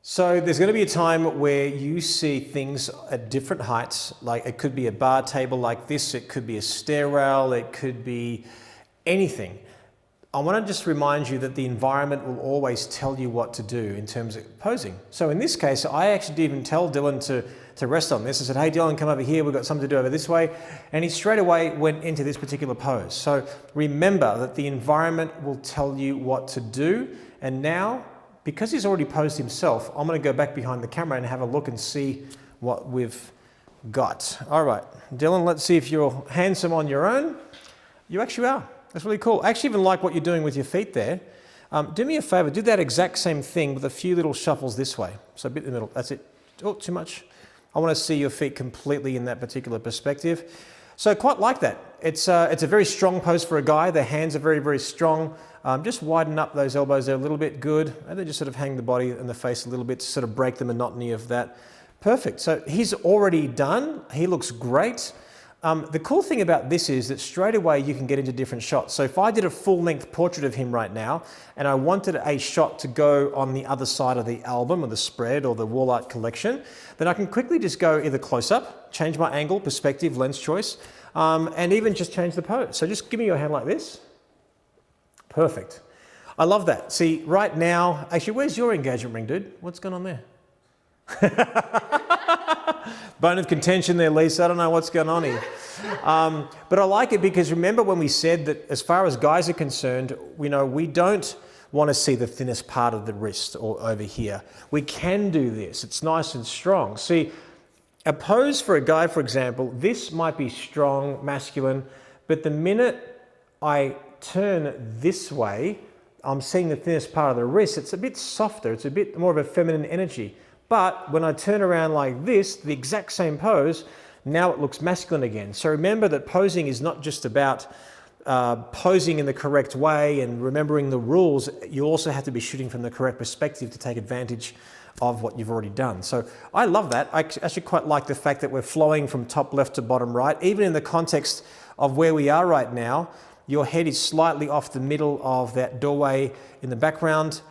So there's going to be a time where you see things at different heights, like it could be a bar table like this, it could be a stair rail, it could be anything. I want to just remind you that the environment will always tell you what to do in terms of posing. So in this case, I actually didn't even tell Dylan to rest on this. I said, hey Dylan, come over here, we've got something to do over this way. And he straight away went into this particular pose. So remember that the environment will tell you what to do. And now, because he's already posed himself, I'm going to go back behind the camera and have a look and see what we've got. All right, Dylan, let's see if you're handsome on your own. You actually are. That's really cool. I actually even like what you're doing with your feet there. Do me a favor, do that exact same thing with a few little shuffles this way. So a bit in the middle, that's it. Oh, too much. I want to see your feet completely in that particular perspective. So quite like that. It's a very strong pose for a guy. The hands are very, very strong. Just widen up those elbows there a little bit, good. And then just sort of hang the body and the face a little bit to sort of break the monotony of that. Perfect. So he's already done. He looks great. The cool thing about this is that straight away you can get into different shots. So if I did a full-length portrait of him right now and I wanted a shot to go on the other side of the album or the spread or the wall art collection, then I can quickly just go either close-up, change my angle, perspective, lens choice, and even just change the pose. So just give me your hand like this. Perfect. I love that. See, right now, actually, where's your engagement ring, dude? What's going on there? Bone of contention there, Lisa. I don't know what's going on here. But I like it because remember when we said that as far as guys are concerned, we don't want to see the thinnest part of the wrist or over here. We can do this. It's nice and strong. See, a pose for a guy, for example, this might be strong, masculine, but the minute I turn this way, I'm seeing the thinnest part of the wrist. It's a bit softer. It's a bit more of a feminine energy. But when I turn around like this, the exact same pose, now it looks masculine again. So remember that posing is not just about posing in the correct way and remembering the rules. You also have to be shooting from the correct perspective to take advantage of what you've already done. So I love that. I actually quite like the fact that we're flowing from top left to bottom right, even in the context of where we are right now. Your head is slightly off the middle of that doorway in the background.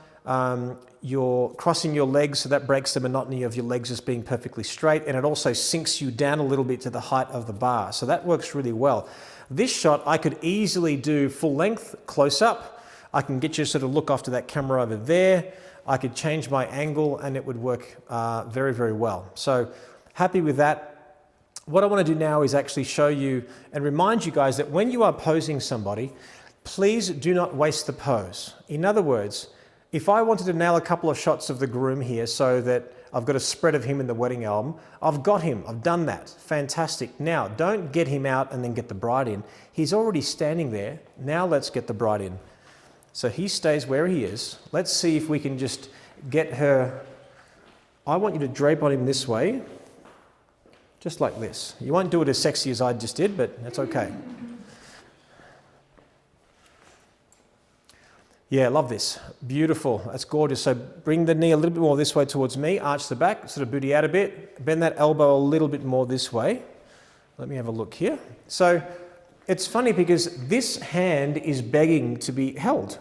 You're crossing your legs, so that breaks the monotony of your legs just being perfectly straight, and it also sinks you down a little bit to the height of the bar. So that works really well. This shot, I could easily do full length, close up. I can get you to sort of look after that camera over there. I could change my angle and it would work very, very well. So happy with that. What I want to do now is actually show you and remind you guys that when you are posing somebody, please do not waste the pose. In other words, if I wanted to nail a couple of shots of the groom here so that I've got a spread of him in the wedding album, I've got him, I've done that, fantastic. Now, don't get him out and then get the bride in. He's already standing there, now let's get the bride in. So he stays where he is. Let's see if we can just get her, I want you to drape on him this way, just like this. You won't do it as sexy as I just did, but that's okay. Yeah, love this. Beautiful. That's gorgeous. So bring the knee a little bit more this way towards me, arch the back, sort of booty out a bit, bend that elbow a little bit more this way. Let me have a look here. So it's funny because this hand is begging to be held.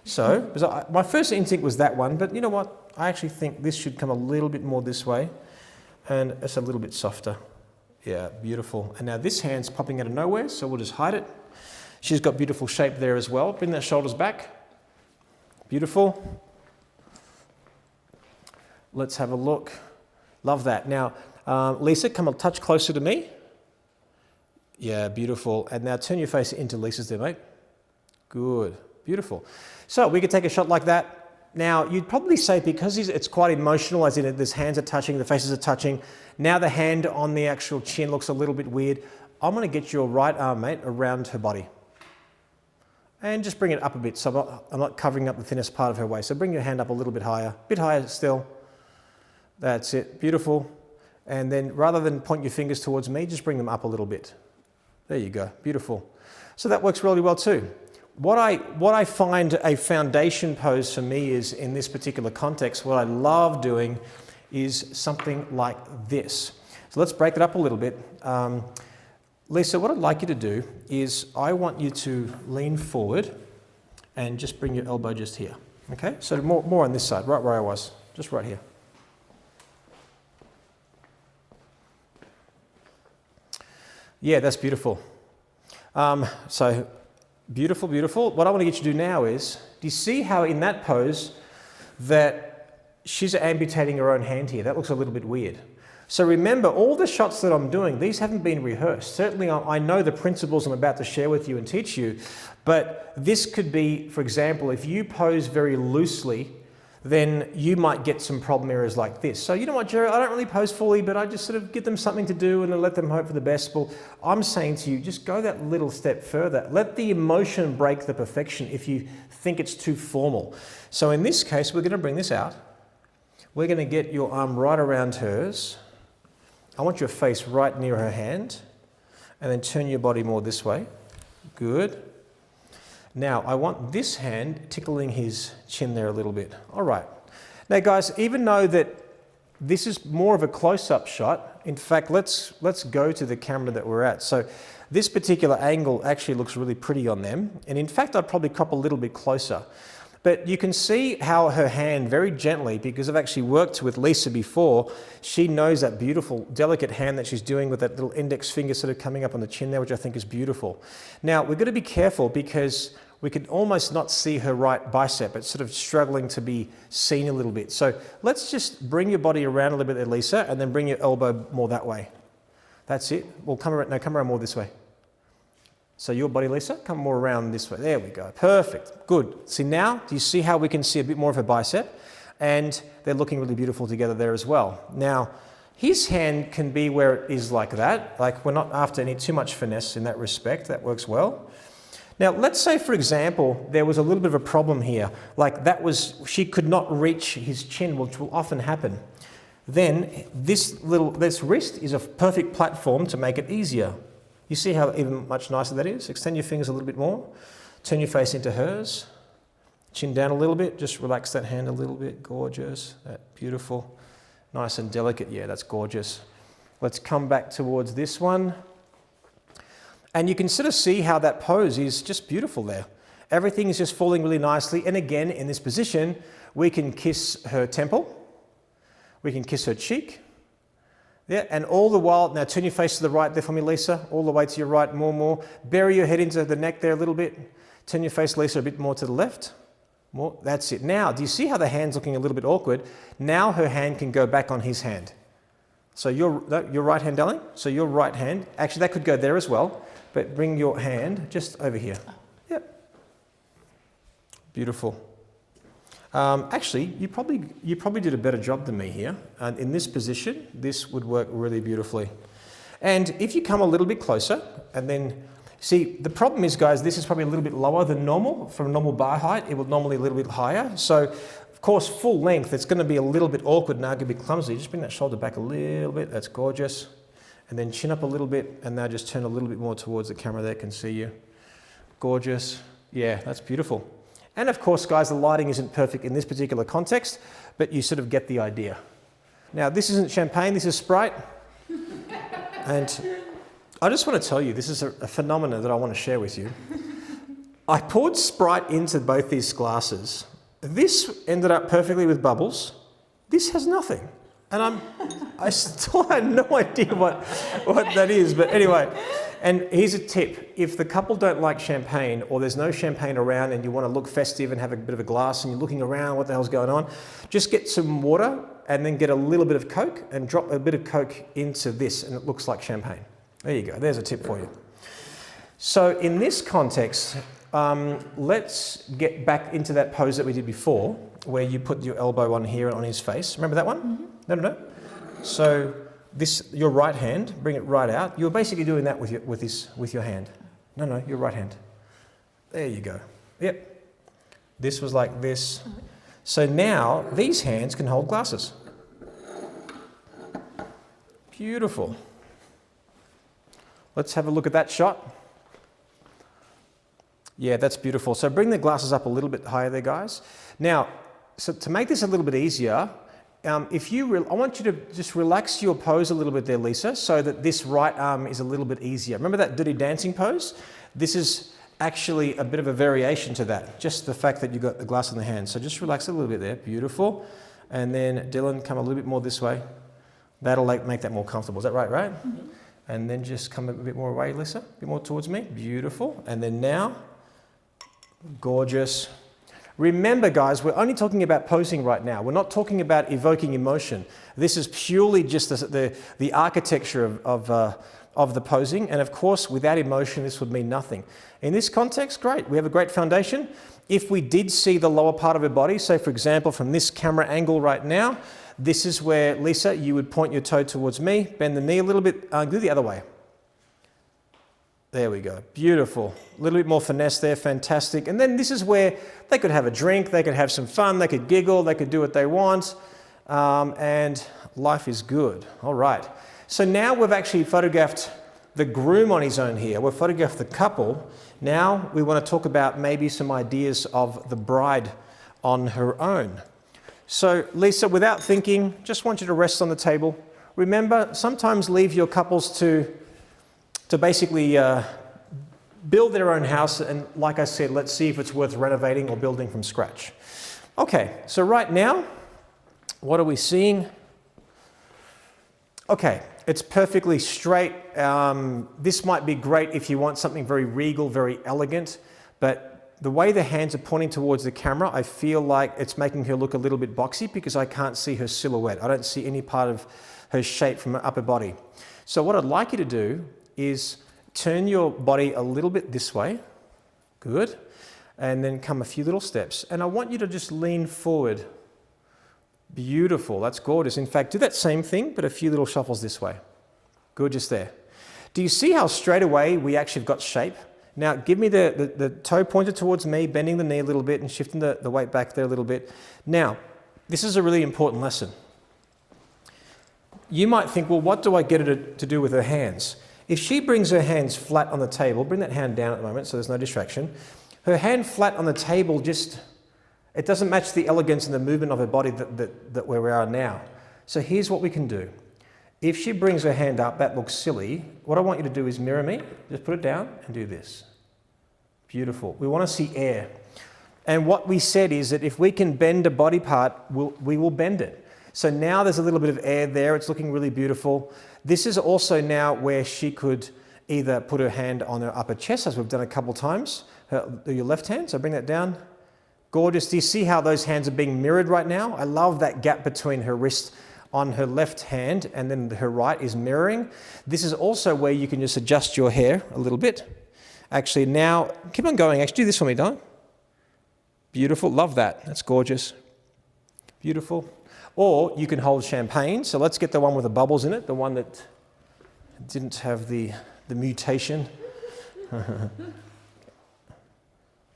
So my first instinct was that one, but you know what? I actually think this should come a little bit more this way and it's a little bit softer. Yeah, beautiful. And now this hand's popping out of nowhere, so we'll just hide it. She's got beautiful shape there as well. Bring that shoulders back. Beautiful. Let's have a look. Love that. Now, Lisa, come a touch closer to me. Yeah, beautiful. And now turn your face into Lisa's there, mate. Good. Beautiful. So we could take a shot like that. Now, you'd probably say because it's quite emotional, as in his hands are touching, the faces are touching. Now the hand on the actual chin looks a little bit weird. I'm going to get your right arm, mate, around her body. And just bring it up a bit, so I'm not covering up the thinnest part of her waist. So bring your hand up a little bit higher still. That's it, beautiful. And then rather than point your fingers towards me, just bring them up a little bit. There you go, beautiful. So that works really well too. What I find a foundation pose for me is, in this particular context, what I love doing is something like this. So let's break it up a little bit. Lisa, what I'd like you to do is I want you to lean forward and just bring your elbow just here. Okay, so more on this side, right where I was, just right here. Yeah, that's beautiful. So beautiful, beautiful. What I want to get you to do now is, do you see how in that pose that she's amputating her own hand here? That looks a little bit weird. So remember, all the shots that I'm doing, these haven't been rehearsed. Certainly I know the principles I'm about to share with you and teach you, but this could be, for example, if you pose very loosely, then you might get some problem areas like this. So you know what, Jerry, I don't really pose fully, but I just sort of give them something to do and then let them hope for the best. Well, I'm saying to you, just go that little step further. Let the emotion break the perfection if you think it's too formal. So in this case, we're going to bring this out. We're going to get your arm right around hers. I want your face right near her hand, and then turn your body more this way. Good. Now, I want this hand tickling his chin there a little bit. All right. Now, guys, even though that this is more of a close-up shot, in fact, let's go to the camera that we're at. So this particular angle actually looks really pretty on them. And in fact, I'd probably crop a little bit closer. But you can see how her hand very gently, because I've actually worked with Lisa before, she knows that beautiful, delicate hand that she's doing with that little index finger sort of coming up on the chin there, which I think is beautiful. Now, we've got to be careful because we can almost not see her right bicep. It's sort of struggling to be seen a little bit. So let's just bring your body around a little bit there, Lisa, and then bring your elbow more that way. That's it. Well, come around more this way. So your body, Lisa, come more around this way. There we go. Perfect. Good. See now, do you see how we can see a bit more of her bicep? And they're looking really beautiful together there as well. Now, his hand can be where it is like that. Like we're not after any too much finesse in that respect. That works well. Now, let's say, for example, there was a little bit of a problem here. Like she could not reach his chin, which will often happen. Then this wrist is a perfect platform to make it easier. You see how even much nicer that is? Extend your fingers a little bit more. Turn your face into hers. Chin down a little bit. Just relax that hand a little bit. Gorgeous. That beautiful. Nice and delicate. Yeah, that's gorgeous. Let's come back towards this one. And you can sort of see how that pose is just beautiful there. Everything is just falling really nicely. And again, in this position, we can kiss her temple. We can kiss her cheek. Yeah, and all the while, now turn your face to the right there for me, Lisa, all the way to your right, more. Bury your head into the neck there a little bit. Turn your face, Lisa, a bit more to the left. More, that's it. Now, do you see how the hand's looking a little bit awkward? Now her hand can go back on his hand. So your right hand, darling, so your right hand, actually that could go there as well, but bring your hand just over here. Yep. Beautiful. Actually, you probably did a better job than me here. And in this position, this would work really beautifully. And if you come a little bit closer, and then, see, the problem is, guys, this is probably a little bit lower than normal. From normal bar height, it would normally a little bit higher. So, of course, full length, it's going to be a little bit awkward now, going to be clumsy. Just bring that shoulder back a little bit. That's gorgeous. And then chin up a little bit, and now just turn a little bit more towards the camera there, can see you. Gorgeous. Yeah, that's beautiful. And of course, guys, the lighting isn't perfect in this particular context, but you sort of get the idea. Now, this isn't champagne, this is Sprite. And I just want to tell you, this is a phenomenon that I want to share with you. I poured Sprite into both these glasses. This ended up perfectly with bubbles. This has nothing. And I still had no idea what that is, but anyway. And here's a tip. If the couple don't like champagne or there's no champagne around and you want to look festive and have a bit of a glass and you're looking around, what the hell's going on, just get some water and then get a little bit of Coke and drop a bit of Coke into this and it looks like champagne. There you go. There's a tip for you. So in this context, let's get back into that pose that we did before where you put your elbow on here and on his face. Remember that one? Mm-hmm. No. So your right hand, bring it right out. You're basically doing that with your hand. No, your right hand. There you go. Yep. This was like this. So now these hands can hold glasses. Beautiful. Let's have a look at that shot. Yeah, that's beautiful. So bring the glasses up a little bit higher there, guys. Now, so to make this a little bit easier, I want you to just relax your pose a little bit there, Lisa, so that this right arm is a little bit easier. Remember that Dirty Dancing pose? This is actually a bit of a variation to that, just the fact that you've got the glass in the hand. So just relax a little bit there. Beautiful. And then Dylan, come a little bit more this way. That'll make that more comfortable. Is that right? Mm-hmm. And then just come a bit more away, Lisa, a bit more towards me. Beautiful. And then now, gorgeous. Remember, guys, we're only talking about posing right now. We're not talking about evoking emotion. This is purely just the architecture of the posing. And of course, without emotion, this would mean nothing. In this context, great. We have a great foundation. If we did see the lower part of her body, say, for example, from this camera angle right now, this is where, Lisa, you would point your toe towards me, bend the knee a little bit, do the other way. There we go. Beautiful. A little bit more finesse there. Fantastic. And then this is where they could have a drink, they could have some fun, they could giggle, they could do what they want, and life is good. All right. So now we've actually photographed the groom on his own here. We've photographed the couple. Now we want to talk about maybe some ideas of the bride on her own. So Lisa, without thinking, just want you to rest on the table. Remember, sometimes leave your couples to basically build their own house, and like I said, let's see if it's worth renovating or building from scratch. Okay, so right now, what are we seeing? Okay, it's perfectly straight. This might be great if you want something very regal, very elegant, but the way the hands are pointing towards the camera, I feel like it's making her look a little bit boxy because I can't see her silhouette. I don't see any part of her shape from her upper body. So what I'd like you to do is turn your body a little bit this way. Good. And then come a few little steps. And I want you to just lean forward. Beautiful. That's gorgeous. In fact, do that same thing, but a few little shuffles this way. Good, just there. Do you see how straight away we actually have got shape? Now, give me the toe pointed towards me, bending the knee a little bit and shifting the weight back there a little bit. Now, this is a really important lesson. You might think, well, what do I get her to do with her hands? If she brings her hands flat on the table, bring that hand down at the moment so there's no distraction. Her hand flat on the table it doesn't match the elegance and the movement of her body that where we are now. So here's what we can do. If she brings her hand up, that looks silly. What I want you to do is mirror me. Just put it down and do this. Beautiful. We want to see air. And what we said is that if we can bend a body part, we will bend it. So now there's a little bit of air there. It's looking really beautiful. This is also now where she could either put her hand on her upper chest, as we've done a couple times, your left hand. So bring that down. Gorgeous. Do you see how those hands are being mirrored right now? I love that gap between her wrist on her left hand and then her right is mirroring. This is also where you can just adjust your hair a little bit. Actually now, keep on going. Actually do this for me, Don. Beautiful. Love that. That's gorgeous. Beautiful. Or you can hold champagne. So let's get the one with the bubbles in it, the one that didn't have the mutation.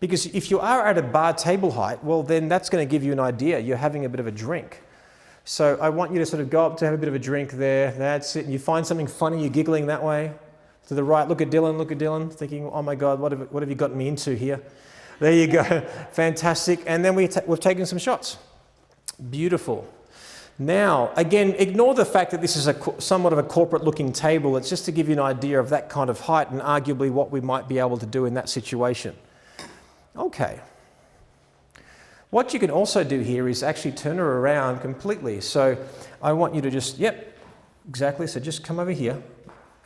Because if you are at a bar table height, well, then that's going to give you an idea. You're having a bit of a drink. So I want you to sort of go up to have a bit of a drink there. That's it. And you find something funny, you're giggling that way. To the right, look at Dylan, thinking, oh my God, what have you gotten me into here? There you go. Fantastic. And then we've taken some shots. Beautiful. Now, again, ignore the fact that this is somewhat of a corporate-looking table. It's just to give you an idea of that kind of height and arguably what we might be able to do in that situation. Okay. What you can also do here is actually turn her around completely. So I want you to just, yep, exactly. So just come over here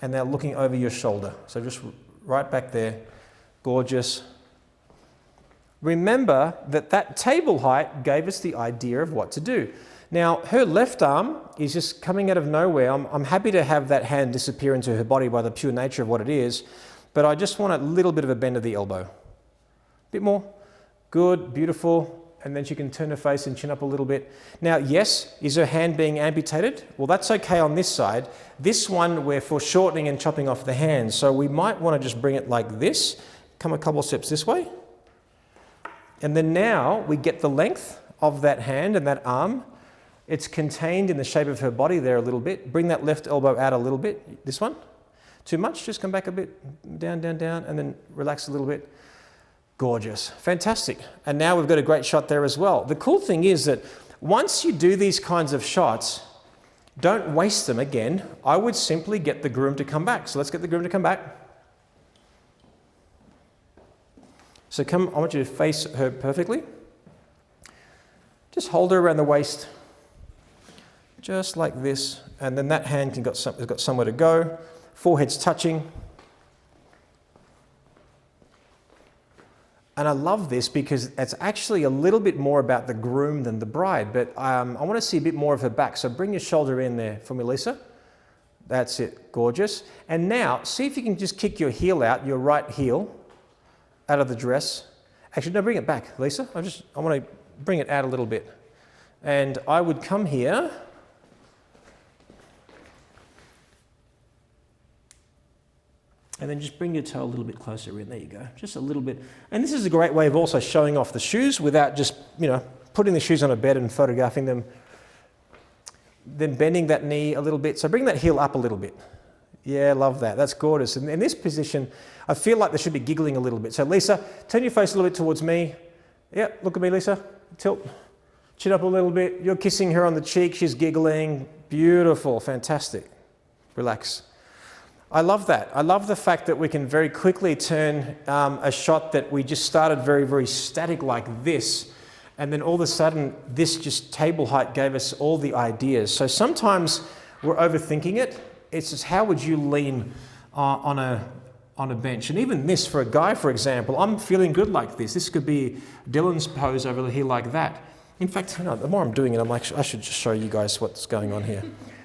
and now looking over your shoulder. So just right back there. Gorgeous. Remember that table height gave us the idea of what to do. Now, her left arm is just coming out of nowhere. I'm happy to have that hand disappear into her body by the pure nature of what it is, but I just want a little bit of a bend of the elbow. Bit more. Good, beautiful. And then she can turn her face and chin up a little bit. Now, yes, is her hand being amputated? Well, that's okay on this side. This one, we're foreshortening and chopping off the hand. So we might want to just bring it like this, come a couple steps this way. And then now we get the length of that hand and that arm. It's contained in the shape of her body there a little bit. Bring that left elbow out a little bit. This one. Too much? Just come back a bit. Down, down, down. And then relax a little bit. Gorgeous. Fantastic. And now we've got a great shot there as well. The cool thing is that once you do these kinds of shots, don't waste them again. I would simply get the groom to come back. So let's get the groom to come back. So come, I want you to face her perfectly. Just hold her around the waist. Just like this. And then that hand has got somewhere to go. foreheads touching. And I love this because it's actually a little bit more about the groom than the bride, but I want to see a bit more of her back. So bring your shoulder in there for me, Lisa. That's it, gorgeous. And now, see if you can just kick your heel out, your right heel, out of the dress. Actually, no, bring it back, Lisa. I want to bring it out a little bit. And I would come here. And then just bring your toe a little bit closer in. There you go, just a little bit. And this is a great way of also showing off the shoes without just, putting the shoes on a bed and photographing them. Then bending that knee a little bit. So bring that heel up a little bit. Yeah, love that. That's gorgeous. And in this position, I feel like they should be giggling a little bit. So Lisa, turn your face a little bit towards me. Yep, look at me, Lisa. Tilt, chin up a little bit. You're kissing her on the cheek. She's giggling. Beautiful, fantastic. Relax. I love that. I love the fact that we can very quickly turn a shot that we just started very, very static like this. And then all of a sudden, this just table height gave us all the ideas. So sometimes we're overthinking it. It's just how would you lean on a bench? And even this for a guy, for example, I'm feeling good like this. This could be Dylan's pose over here like that. In fact, the more I'm doing it, I'm like, I should just show you guys what's going on here.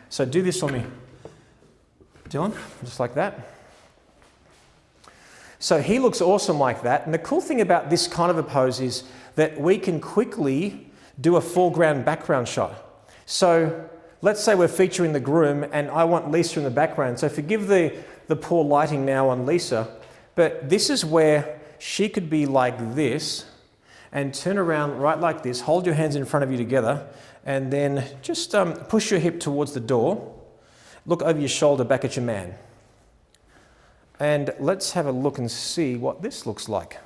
So do this for me, Dylan, just like that. So he looks awesome like that. And the cool thing about this kind of a pose is that we can quickly do a foreground background shot. So let's say we're featuring the groom and I want Lisa in the background. So forgive the poor lighting now on Lisa, but this is where she could be like this and turn around right like this, hold your hands in front of you together, and then just push your hip towards the door, look over your shoulder back at your man. And let's have a look and see what this looks like.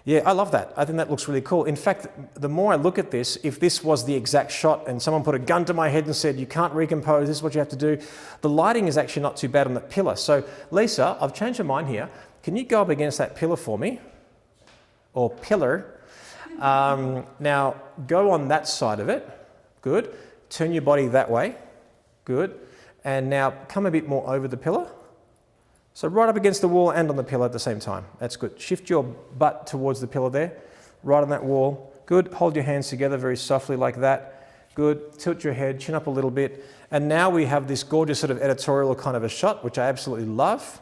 Yeah, I love that. I think that looks really cool. In fact, the more I look at this, if this was the exact shot and someone put a gun to my head and said, you can't recompose, this is what you have to do, the lighting is actually not too bad on that pillar. So Lisa, I've changed my mind here. Can you go up against that pillar for me? Or pillar. Now, go on that side of it. Good. Turn your body that way. Good. And now come a bit more over the pillar. So right up against the wall and on the pillar at the same time. That's good. Shift your butt towards the pillar there, right on that wall. Good. Hold your hands together very softly like that. Good. Tilt your head, chin up a little bit. And now we have this gorgeous sort of editorial kind of a shot, which I absolutely love.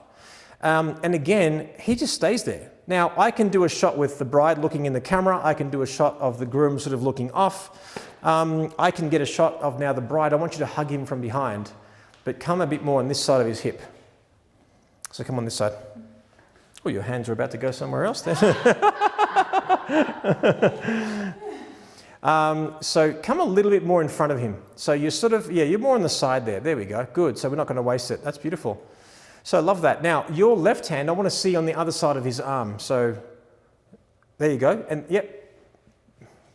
And again, he just stays there. Now, I can do a shot with the bride looking in the camera. I can do a shot of the groom sort of looking off. I can get a shot of now the bride. I want you to hug him from behind, but come a bit more on this side of his hip. So come on this side. Oh, your hands are about to go somewhere else then. So come a little bit more in front of him. So you're sort of, you're more on the side there. There we go. Good. So we're not going to waste it. That's beautiful. So I love that. Now, your left hand, I want to see on the other side of his arm. So there you go. And yep,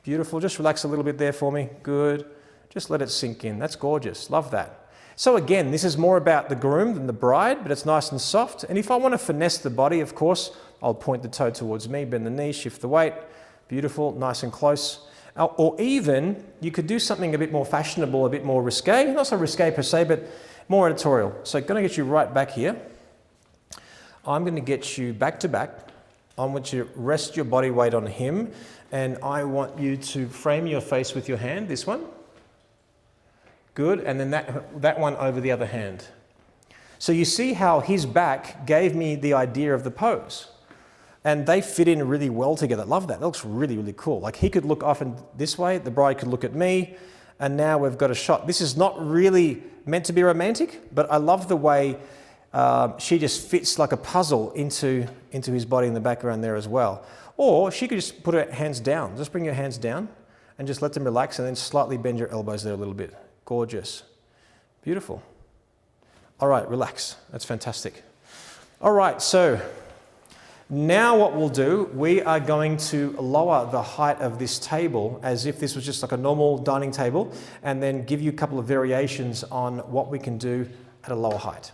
beautiful. Just relax a little bit there for me. Good. Just let it sink in. That's gorgeous. Love that. So again, this is more about the groom than the bride, but it's nice and soft. And if I want to finesse the body, of course, I'll point the toe towards me, bend the knee, shift the weight. Beautiful, nice and close. Or even, you could do something a bit more fashionable, a bit more risque. Not so risque per se, but more editorial. So I'm going to get you right back here. I'm going to get you back to back. I want you to rest your body weight on him. And I want you to frame your face with your hand, this one. Good, and then that one over the other hand. So you see how his back gave me the idea of the pose. And they fit in really well together. Love that. That looks really, really cool. Like he could look off and this way, the bride could look at me, and now we've got a shot. This is not really meant to be romantic, but I love the way she just fits like a puzzle into his body in the background there as well. Or she could just put her hands down. Just bring your hands down and just let them relax and then slightly bend your elbows there a little bit. Gorgeous. Beautiful. All right, relax. That's fantastic. All right, so now what we'll do, we are going to lower the height of this table as if this was just like a normal dining table, and then give you a couple of variations on what we can do at a lower height.